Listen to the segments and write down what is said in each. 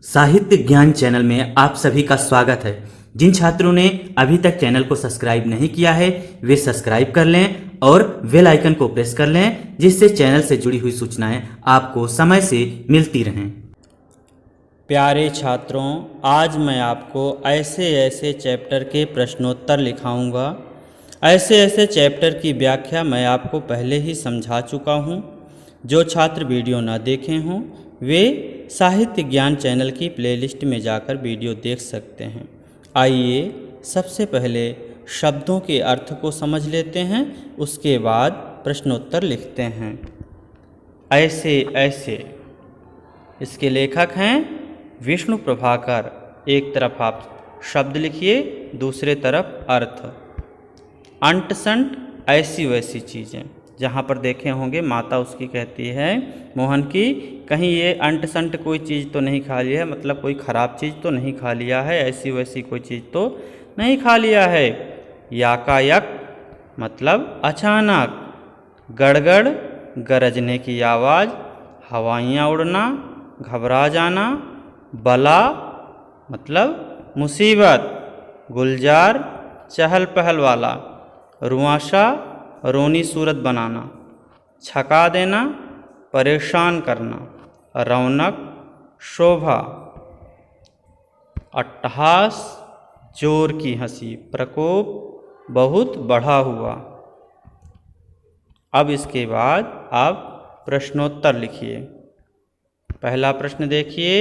साहित्य ज्ञान चैनल में आप सभी का स्वागत है। जिन छात्रों ने अभी तक चैनल को सब्सक्राइब नहीं किया है वे सब्सक्राइब कर लें और बेल आइकन को प्रेस कर लें, जिससे चैनल से जुड़ी हुई सूचनाएं आपको समय से मिलती रहें। प्यारे छात्रों, आज मैं आपको ऐसे चैप्टर के प्रश्नोत्तर लिखाऊंगा। ऐसे चैप्टर की व्याख्या मैं आपको पहले ही समझा चुका हूं। जो छात्र वीडियो ना देखे हों वे साहित्य ज्ञान चैनल की प्लेलिस्ट में जाकर वीडियो देख सकते हैं। आइए सबसे पहले शब्दों के अर्थ को समझ लेते हैं, उसके बाद प्रश्नोत्तर लिखते हैं। ऐसे इसके लेखक हैं विष्णु प्रभाकर। एक तरफ आप शब्द लिखिए, दूसरे तरफ अर्थ। अंट संट ऐसी वैसी चीज़ें, जहाँ पर देखे होंगे माता उसकी कहती है मोहन की, कहीं ये अंट संट कोई चीज़ तो नहीं खा लिया है, मतलब कोई ख़राब चीज़ तो नहीं खा लिया है, ऐसी वैसी कोई चीज़ तो नहीं खा लिया है। याकायक मतलब अचानक, गड़गड़ गरजने की आवाज़, हवाइयाँ उड़ना, घबरा जाना, बला मतलब मुसीबत, गुलजार चहल पहल वाला, रुआशा रोनी सूरत बनाना, छका देना परेशान करना, रौनक शोभा, अट्टहास जोर की हंसी, प्रकोप बहुत बढ़ा हुआ। अब इसके बाद आप प्रश्नोत्तर लिखिए। पहला प्रश्न देखिए,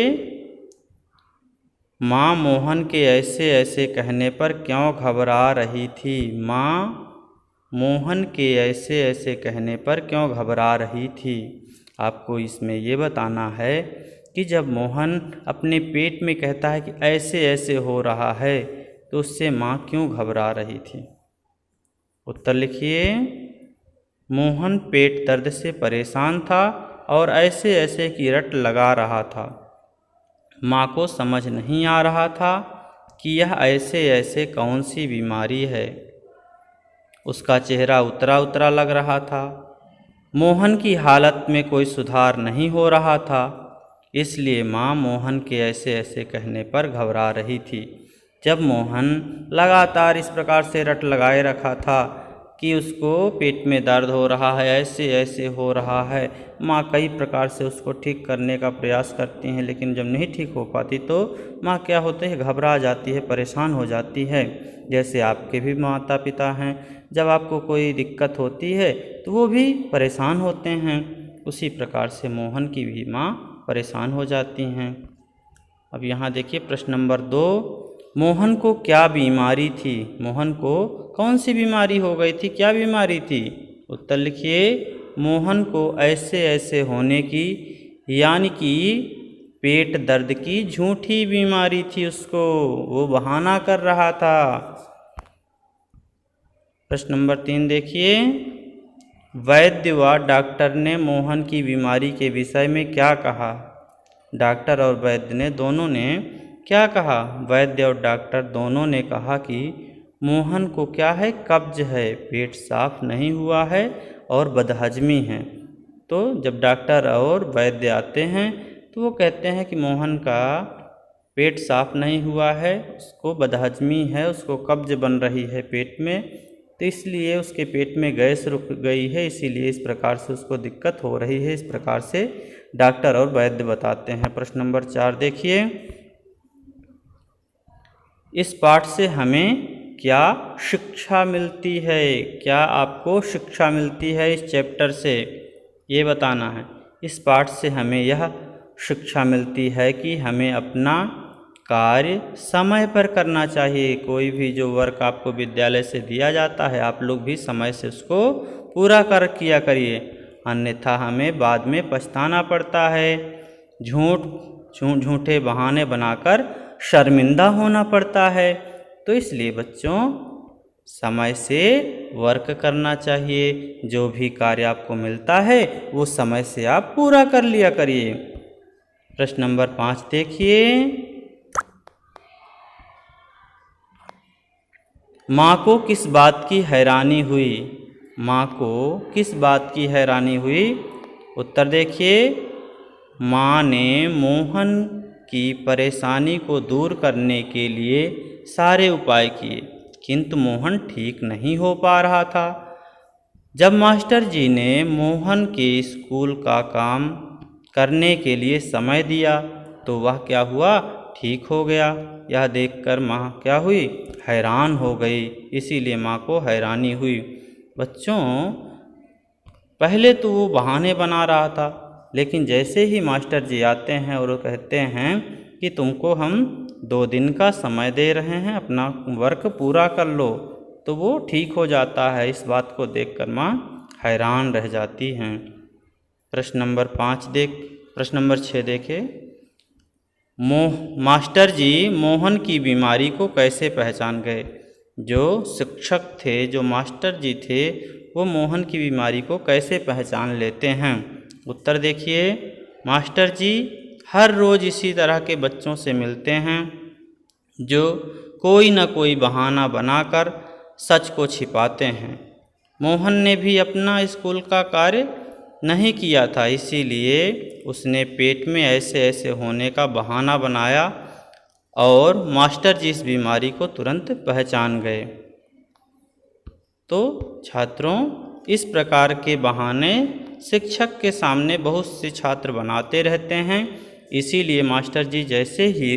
माँ मोहन के ऐसे कहने पर क्यों घबरा रही थी? माँ मोहन के ऐसे कहने पर क्यों घबरा रही थी? आपको इसमें ये बताना है कि जब मोहन अपने पेट में कहता है कि ऐसे हो रहा है, तो उससे माँ क्यों घबरा रही थी? उत्तर लिखिए। मोहन पेट दर्द से परेशान था और ऐसे की रट लगा रहा था। माँ को समझ नहीं आ रहा था कि यह ऐसे कौन सी बीमारी है। उसका चेहरा उतरा लग रहा था। मोहन की हालत में कोई सुधार नहीं हो रहा था, इसलिए माँ मोहन के ऐसे कहने पर घबरा रही थी। जब मोहन लगातार इस प्रकार से रट लगाए रखा था कि उसको पेट में दर्द हो रहा है, ऐसे हो रहा है, माँ कई प्रकार से उसको ठीक करने का प्रयास करती हैं, लेकिन जब नहीं ठीक हो पाती तो माँ क्या होते हैं, घबरा जाती है, परेशान हो जाती है। जैसे आपके भी माता पिता हैं, जब आपको कोई दिक्कत होती है तो वो भी परेशान होते हैं। उसी प्रकार से मोहन की भी माँ परेशान हो जाती हैं। अब यहाँ देखिए प्रश्न नंबर 2, मोहन को क्या बीमारी थी? मोहन को कौन सी बीमारी हो गई थी? क्या बीमारी थी? उत्तर लिखिए। मोहन को ऐसे होने की, यानी कि पेट दर्द की झूठी बीमारी थी उसको, वो बहाना कर रहा था। प्रश्न नंबर 3 देखिए, वैद्य व डॉक्टर ने मोहन की बीमारी के विषय में क्या कहा? डॉक्टर और वैद्य ने दोनों ने क्या कहा? वैद्य और डॉक्टर दोनों ने कहा कि मोहन को क्या है, कब्ज है, पेट साफ नहीं हुआ है और बदहजमी है। तो जब डॉक्टर और वैद्य आते हैं तो वो कहते हैं कि मोहन का पेट साफ नहीं हुआ है, उसको बदहजमी है, उसको कब्ज बन रही है पेट में, तो इसलिए उसके पेट में गैस रुक गई है, इसीलिए इस प्रकार से उसको दिक्कत हो रही है। इस प्रकार से डॉक्टर और वैद्य बताते हैं। प्रश्न नंबर 4 देखिए, इस पाठ से हमें क्या शिक्षा मिलती है? क्या आपको शिक्षा मिलती है इस चैप्टर से, ये बताना है। इस पाठ से हमें यह शिक्षा मिलती है कि हमें अपना कार्य समय पर करना चाहिए। कोई भी जो वर्क आपको विद्यालय से दिया जाता है, आप लोग भी समय से उसको पूरा किया करिए, अन्यथा हमें बाद में पछताना पड़ता है। झूठे बहाने बनाकर शर्मिंदा होना पड़ता है। तो इसलिए बच्चों समय से वर्क करना चाहिए। जो भी कार्य आपको मिलता है वो समय से आप पूरा कर लिया करिए। प्रश्न नंबर 5 देखिए, माँ को किस बात की हैरानी हुई? माँ को किस बात की हैरानी हुई? उत्तर देखिए। माँ ने मोहन की परेशानी को दूर करने के लिए सारे उपाय किए, किंतु मोहन ठीक नहीं हो पा रहा था। जब मास्टर जी ने मोहन के स्कूल का काम करने के लिए समय दिया तो वह क्या हुआ, ठीक हो गया। यह देखकर माँ क्या हुई, हैरान हो गई। इसीलिए माँ को हैरानी हुई। बच्चों, पहले तो वो बहाने बना रहा था, लेकिन जैसे ही मास्टर जी आते हैं और वो कहते हैं कि तुमको हम 2 दिन का समय दे रहे हैं, अपना वर्क पूरा कर लो, तो वो ठीक हो जाता है। इस बात को देखकर माँ हैरान रह जाती हैं। प्रश्न नंबर 6 देखे। मास्टर जी मोहन की बीमारी को कैसे पहचान गए? जो शिक्षक थे, जो मास्टर जी थे, वो मोहन की बीमारी को कैसे पहचान लेते हैं? उत्तर देखिए, मास्टर जी हर रोज़ इसी तरह के बच्चों से मिलते हैं जो कोई न कोई बहाना बनाकर सच को छिपाते हैं। मोहन ने भी अपना स्कूल का कार्य नहीं किया था, इसीलिए उसने पेट में ऐसे ऐसे होने का बहाना बनाया और मास्टर जी इस बीमारी को तुरंत पहचान गए। तो छात्रों, इस प्रकार के बहाने शिक्षक के सामने बहुत से छात्र बनाते रहते हैं, इसीलिए मास्टर जी जैसे ही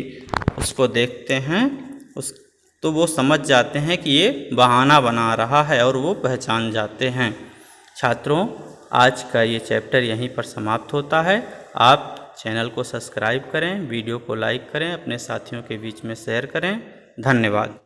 उसको देखते हैं तो वो समझ जाते हैं कि ये बहाना बना रहा है और वो पहचान जाते हैं। छात्रों, आज का ये चैप्टर यहीं पर समाप्त होता है। आप चैनल को सब्सक्राइब करें, वीडियो को लाइक करें, अपने साथियों के बीच में शेयर करें। धन्यवाद।